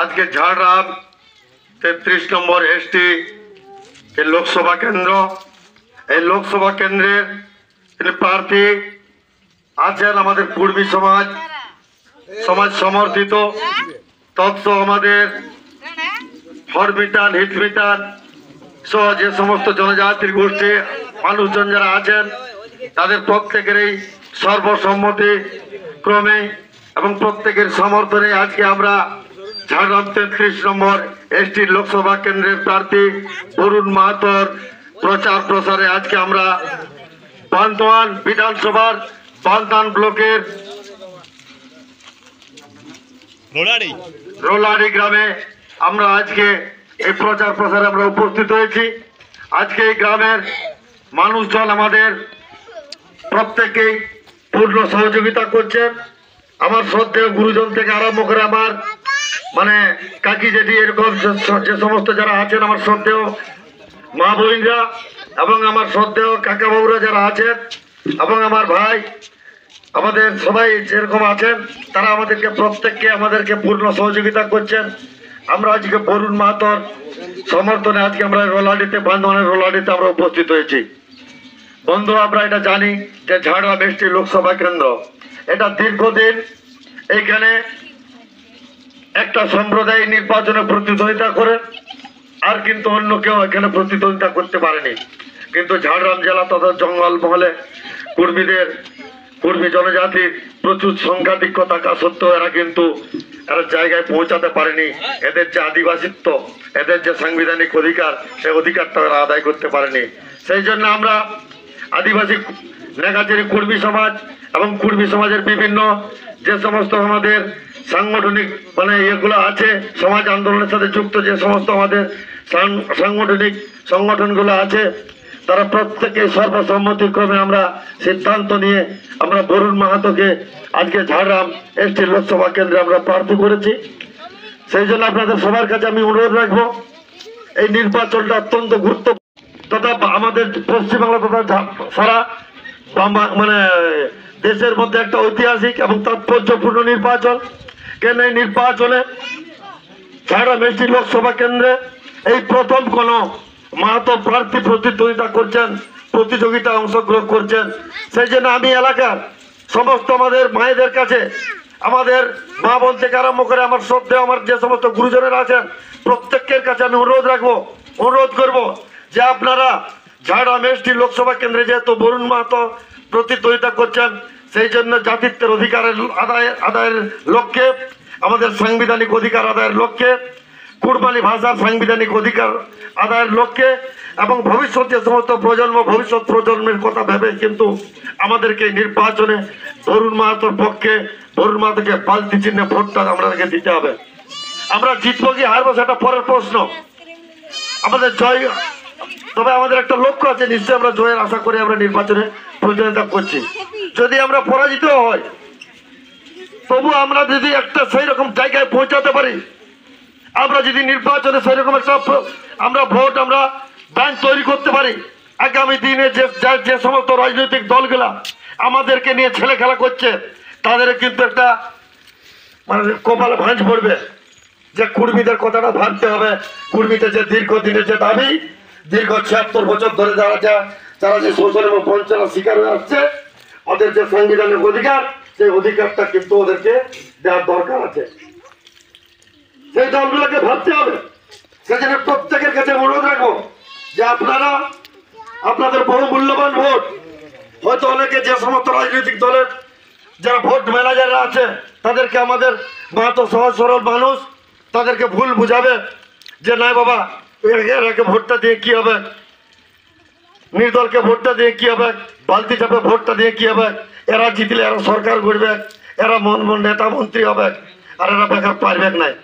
আজকে ঝাড়গ্রাম 33 নম্বর এসটি লোকসভা কেন্দ্র, এই লোকসভা কেন্দ্রের তিনি প্রার্থী আছেন আমাদের কুর্মী সমাজ সমর্থিত তথ্য আমাদের হরমিটান হিটমিটান সহ যে সমস্ত জনজাতির গোষ্ঠী মানুষজন যারা আছেন তাদের প্রত্যেকেরই সর্বসম্মতি ক্রমে এবং প্রত্যেকের সমর্থনে আজকে আমরা ঝাড়গ্রাম 33 নম্বর এসটি লোকসভা কেন্দ্রের প্রার্থী অরুণ মাহাতোর প্রচার প্রসারে আজকে আমরা বান্দোয়ান বিধানসভার বান্দোয়ান ব্লকের রোলারি গ্রামে আমরা আজকে এই প্রচার প্রসারে আমরা উপস্থিত হয়েছি। আজকে এই গ্রামের মানুষজন আমাদের প্রত্যেকেই পূর্ণ সহযোগিতা করছেন। আমার শ্রদ্ধেয় গুরুজন থেকে আরম্ভ করে আমার কাকি জেঠি এরকম যে সমস্ত যারা আছেন আমার শ্রদ্ধেয় মা বোনরা এবং আমার শ্রদ্ধেয় কাকা বাবুরা যারা আছেন এবং আমার ভাই আমাদের সবাই যেরকম আছেন তারা আমাদেরকে পূর্ণ সহযোগিতা করছেন। আমরা আজকে অরুণ মাহাতোর সমর্থনে আজকে আমরা রোলাডিতে বান্দোয়ানের রোলাডিতে আমরা উপস্থিত হয়েছি। বন্ধু, আমরা এটা জানি যে ঝাড়গ্রাম এসটি লোকসভা কেন্দ্র এটা দীর্ঘদিন এইখানে একটা সম্প্রদায় নির্বাচনে প্রতিদ্বন্দ্বিতা করে আর কিন্তু অন্য কেউ এখানে প্রতিদ্বন্দ্বিতা করতে পারেনি। কিন্তু ঝাড়গ্রাম জেলা তথা জঙ্গলমহলে কুর্মী জনজাতির প্রচুর সংখ্যাধিক্য থাকা সত্ত্বেও এরা জায়গায় পৌঁছাতে পারেনি। এদের যে আদিবাসিত্ব, এদের যে সাংবিধানিক অধিকার, সেই অধিকারটা এরা আদায় করতে পারেনি। সেই জন্য আমরা আদিবাসী নেগাচেরি কুর্মী সমাজ এবং কুর্মী সমাজের বিভিন্ন যে সমস্ত আমাদের সাংগঠনিক ইয়েগুলো আছে, সমাজ আন্দোলনের সাথে যুক্ত যে সমস্ত আমাদের সাংগঠনিক সংগঠনগুলো আছে, তারা প্রত্যেকে সর্বসম্মতিক্রমে আমরা সিদ্ধান্ত নিয়ে আমরা অরুণ মাহাতোকে আজকে ঝাড়গ্রাম এসটি লোকসভা কেন্দ্রে আমরা প্রার্থী করেছি। সেই জন্য আপনাদের সবার কাছে আমি অনুরোধ রাখবো, এই নির্বাচনটা অত্যন্ত গুরুত্বপূর্ণ তথা আমাদের পশ্চিমবাংলা তথা সারা দেশের মধ্যে একটা ঐতিহাসিক এবং তাৎপর্যপূর্ণ নির্বাচন। কেন এই নির্বাচনে ঝাড়গ্রাম এসটি লোকসভা কেন্দ্রে এই প্রথম কোন মাহাতো প্রার্থী প্রতিযোগিতায় অংশগ্রহণ করছেন। সেই জন্য আমি এলাকার সমস্ত আমাদের মায়েদের কাছে, আমাদের মা বোন থেকে আরম্ভ করে আমার শ্রদ্ধেয় আমার যে সমস্ত গুরুজনেরা আছেন প্রত্যেকের কাছে আমি অনুরোধ করব যে আপনারা ঝাড়গ্রাম এসটি লোকসভা কেন্দ্রে যেহেতু অরুণ মাহাতো প্রতিদ্বন্দ্বিতা করছেন, সেই জন্য জাতিত্বের অধিকারের আদায়ের লক্ষ্যে, আমাদের সাংবিধানিক অধিকার আদায়ের লক্ষ্যে, কুড়মালি ভাষার সাংবিধানিক অধিকার আদায়ের লক্ষ্যে এবং ভবিষ্যৎ যে সমস্ত ভবিষ্যৎ প্রজন্মের কথা ভেবে কিন্তু আমাদেরকে নির্বাচনে অরুণ মাহাতোর পক্ষে অরুণ মাহাতোকে বালতি চিহ্নে ভোটটা আমাদেরকে দিতে হবে। আমরা জিতবো কি হারবো সেটা পরের প্রশ্ন, আমাদের জয়, তবে আমাদের একটা লক্ষ্য আছে, নিশ্চয়ই আমরা জয়ের আশা করে আমরা নির্বাচনে প্রতিদ্বন্দ্বিতা করছি। যদি আমরা পরাজিত হই তবু আমরা যদি একটা সেই রকম জায়গায় পৌঁছাতে পারি, আমরা যদি নির্বাচনে সেই রকম একটা আমরা ব্যাংক তৈরি করতে পারি, আগামী দিনে যে সমস্ত রাজনৈতিক দলগুলা আমাদেরকে নিয়ে ছেলে খেলা করছে তাদের কিন্তু একটা কপালে ভাঁজ পড়বে যে কুর্মীদের কথাটা ভাবতে হবে। কুর্মীদের যে দীর্ঘদিনের যে দাবি, দীর্ঘ 76 বছর ধরে যারা যে শোষণ এবং বঞ্চনার শিকার হয়ে আসছে, ওদের যে সাংবিধানিক অধিকার, সেই অধিকারটা কিন্তু ওদেরকে দেওয়ার দরকার আছে। সেই দলগুলোকে ভাবতে হবে। সেজন্য প্রত্যেকের কাছে অনুরোধ রাখবো যে আপনারা আপনাদের বহু মূল্যবান ভোট, হয়তো অনেকে যে সমস্ত রাজনৈতিক দলের যারা ভোট ম্যানেজাররা আছে তাদেরকে আমাদের মাহাতো সহজ সরল মানুষ তাদেরকে ভুল বুঝাবে যে না বাবা এরাকে ভোটটা দিয়ে কি হবে, নির্দলকে ভোটটা দিয়ে কি হবে, বালতি চাপে ভোটটা দিয়ে কি হবে, এরা জিতলে এরা সরকার গড়বে, এরা নেতা মন্ত্রী হবে আর এরা বেকার পারবে নাই।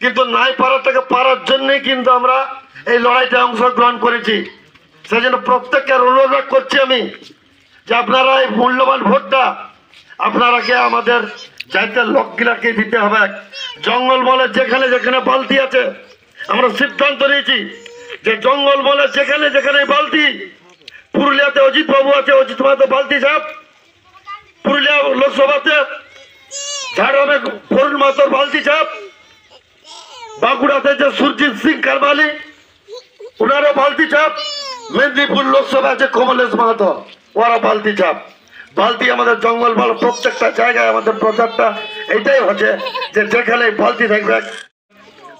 কিন্তু নাই পারাটাকে পারার জন্যই কিন্তু আমরা এই লড়াইতে অংশগ্রহণ করেছি। সেই জন্য প্রত্যেককে অনুরোধ করছি আমি যে আপনারা এই মূল্যবান ভোটটা আপনারাকে আমাদের জাতীয় লোকগুলাকে দিতে হবে। জঙ্গলমহলে যেখানে যেখানে বালতি আছে আমরা সিদ্ধান্ত নিয়েছি যে জঙ্গলমহলে যেখানে যেখানে বালতি, পুরুলিয়াতে অজিত বাবু আছে, অজিত মাহাতো বালতি সাহেব, পুরুলিয়া লোকসভাতে ঝাড়গ্রামে অরুণ মাহাতোর বালতি সাহেব, বাঁকুড়াতে যে সুরজিৎ সিং কারবালি, ওনারও বালতি চাপ। মেদিনীপুর লোকসভা আছে কমলেশ মাহাতো, ওরা বালতি চাপ। বালতি আমাদের জঙ্গল বল প্রত্যেকটা জায়গায় আমাদের প্রচারটা এইটাই হচ্ছে যে যেখানে বালতি থাকবে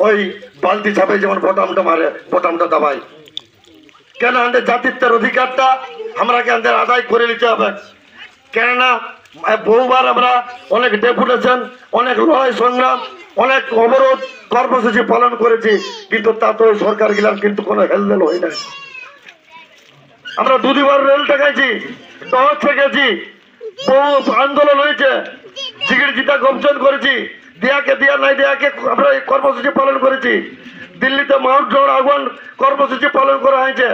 ওই বালতি চাপে যেমন বোটামটা মারে, বোটামটা দাবাই। কেন আমাদের জাতিত্বের অধিকারটা আমরাকে আমাদের আদায় করে নিতে হবে। কেননা বহুবার আমরা অনেক ডেপুটেশন, অনেক লড়াই সংগ্রাম, অনেক অবরোধ কর্মসূচি পালন করেছি, কিন্তু তাতে ওই সরকার গেলাম কিন্তু কোনো হেলমেল হয় না। আমরা দুবার রেল ঠেকাইছি, টহর ঠেকেছি, বহু আন্দোলন হয়েছে, জিগির জিতা গমচন করেছি, দেয়াকে দেয়া নাই দেয়াকে আমরা এই কর্মসূচি পালন করেছি। দিল্লিতে মাউন্ট রোড আগুন কর্মসূচি পালন করা হয়েছে,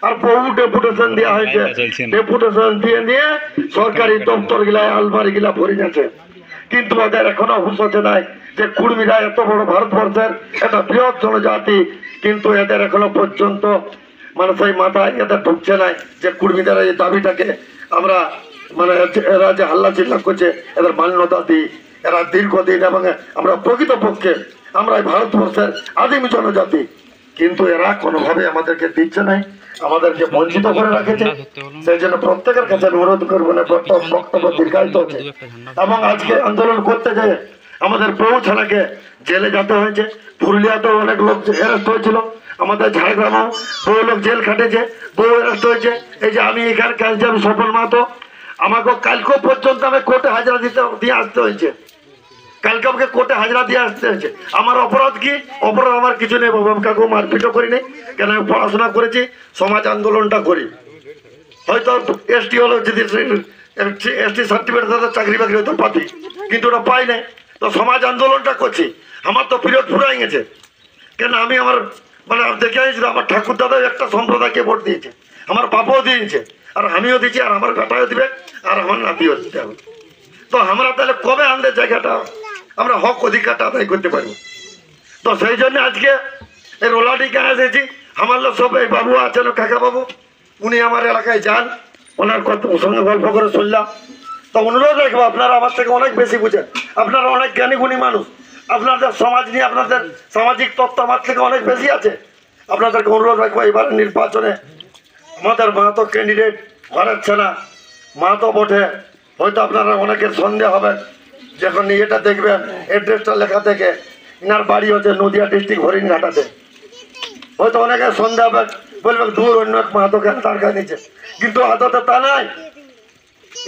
আর বহু ডেপুটেশন দেওয়া হয়েছে। ডেপুটেশন দিয়ে নিয়ে সরকারি দপ্তর গিলা আলমারি গিলা ভরে গেছে, কিন্তু ওদের এখনো হুঁশ হচ্ছে নাই যে কুর্মীরা এত বড় ভারতবর্ষের একটা বৃহৎ জনজাতি, কিন্তু এদের এখনো পর্যন্ত মানে সেই মাথায় এদের ঢুকছে নাই যে কুর্মীদের এই দাবিটাকে আমরা মানে এরা যে হাল্লা চিল্লা করছে এদের মান্যতা দিই। এরা দীর্ঘদিন এবং আমরা প্রকৃতপক্ষে আমরা এই ভারতবর্ষের আদিম জনজাতি, কিন্তু এরা কোনোভাবে আমাদেরকে দিচ্ছে নাই, আমাদেরকে বঞ্চিত করে রাখেছে। সেই জন্য প্রত্যেকের কাছে অনুরোধ করবো না, বক্তব্য দীর্ঘায়িত হচ্ছে। এবং আজকে আন্দোলন করতে যেয়ে আমাদের বহু ছেলেকে জেলে যেতে হয়েছে। পুরুলিয়াতেও অনেক লোক অ্যারেস্ট হয়েছিল, আমাদের ঝাড়গ্রামেও বহু লোক জেল খাটেছে, বহু অ্যারেস্ট হয়েছে। এই যে আমি এখানে কাজে আমি সফল মাহাতো, আমাকে কালকেও পর্যন্ত আমি কোর্টে হাজরা দিয়ে আসতে হয়েছে। কালকে আমাকে কোর্টে হাজরা দিয়ে আসতে হয়েছে। আমার অপরাধ কি? অপরাধ আমার কিছু নেই বাবু, আমি কাউকে মারপিটও করি নাই। কেন আমি পড়াশোনা করেছি, সমাজ আন্দোলনটা করি। হয়তো এসটি হলো যদি এসটি সার্টিফিকেট চাকরি বাকরি হয়তো পাতি, কিন্তু ওটা পাই নাই। তো সমাজ আন্দোলনটা করছি, আমার তো পিরিয়ড ফুরাই গেছে। কেন আমি আমার মানে দেখে আসছিল আমার ঠাকুর দাদাও একটা সম্প্রদায়কে ভোট দিয়েছে, আমার বাবাও দিয়েছে, আর আমিও দিচ্ছি, আর আমার বেটাও দিবে, আর আমার নাতিও দিতে হবে। তো আমরা তাহলে কবে আমাদের জায়গাটা আমরা হক অধিকারটা আদায় করতে পারবো? তো সেই জন্য আজকে এই রোলাটি কেন এসেছি। আমার লোক সব এই বাবু আছেন, কাকা বাবু, উনি আমার এলাকায় যান, ওনার কত সঙ্গে গল্প করে শুনলাম। তো অনুরোধ রাখবো, আপনারা আমার থেকে অনেক বেশি বুঝেন, আপনারা অনেক জ্ঞানী গুণী মানুষ, আপনাদের সমাজ নিয়ে আপনাদের সামাজিক তত্ত্ব আমার থেকে অনেক বেশি আছে। আপনাদেরকে অনুরোধ রাখবো এবার নির্বাচনে আমাদের মাহাতো ক্যান্ডিডেট ঘরের ছেনা মাহাতো বটে। হয়তো আপনারা অনেকের সন্দেহ হবে, যখন এটা দেখবেন অ্যাড্রেসটা লেখা থেকে ইনার বাড়ি হচ্ছে নদিয়া ডিস্ট্রিক্ট হরিণঘাটাতে, হয়তো অনেকে সন্দেহ হবে, বলবে দূর অন্য এক মাহাতো কেন তার কাছে নিচে, কিন্তু আদতে তা নাই।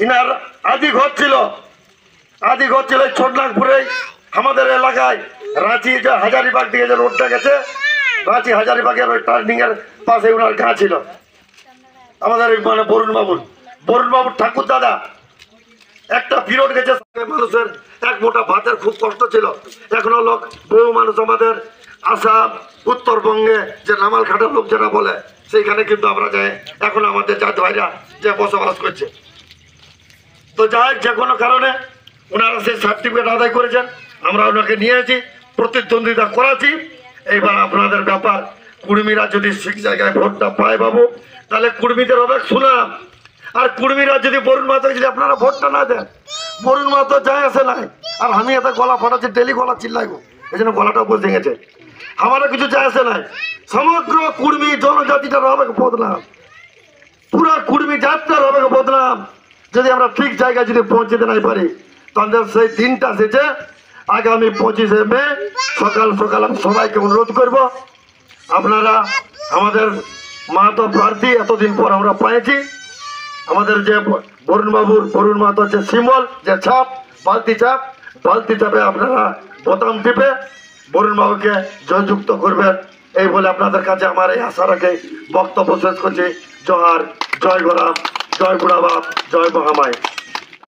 ইনার আদি ঘর ছিল ছোটনাগপুরে আমাদের এলাকায়। রাঁচি যে হাজারিবাগ দিকে যে রোডটা গেছে, রাঁচি হাজারিবাগের ওই টার্নিং এর পাশে ওনার গাঁ ছিল। আমাদের মানে বরুণ বাবুর ঠাকুর দাদা একটা পিরিয়ড গেছে, মানুষের এক মোটা ভাতের খুব কষ্ট ছিল। এখনো লোক বহু মানুষ আমাদের আসাম উত্তরবঙ্গে যে নামাল খাটার লোক যেটা বলে, সেইখানে কিন্তু আমরা যাই এখন আমাদের জাত ভাইরা যে বসবাস করছে। তো যাই যে কোনো কারণে ওনারা সেই সার্টিফিকেট আদায় করেছেন, আমরা ওনাকে নিয়েছি, প্রতিদ্বন্দ্বিতা করাচ্ছি। এইবার আপনাদের ব্যাপার, কুর্মীরা যদি ঠিক জায়গায় ভোটটা পায় বাবু, তাহলে কুর্মীদের হবে সুনাম। আর কুর্মীরা যদি বরুণ মাহাতো যদি আপনারা ভোটটা না দেন, বরুণ মাহাতো যায় আসে নাই। আর আমি এত গলা ফাটাচ্ছি, ডেলি গলা চিল্লাইবো, এই জন্য গলাটা বসে গেছে। আমারও কিছু যায় আসে নাই, সমগ্র কুর্মী জনজাতিটার হবে বদনাম, পুরা কুর্মী জাতটার হবে বদনাম। যদি আমরা ঠিক জায়গায় যদি পৌঁছতে নাই পারি, তাহলে সেই দিনটা এসেছে আগামী 25শে মে সকাল সকাল। আমি সবাইকে অনুরোধ করব, আপনারা আমাদের মাহাতো প্রার্থী এতদিন পর আমরা পেয়েছি, আমাদের যে বরুণ মাহাতো যে সিম্বল যে ছাপ বালতি চাপে আপনারা বোতাম টিপে বরুণ বাবুকে জয়যুক্ত করবেন। এই বলে আপনাদের কাছে আমার এই আশা রাখে বক্তব্য শেষ করছি। জোহার, জয় গোলাম, জয় বুড়াবাপ, জয় মহামায়।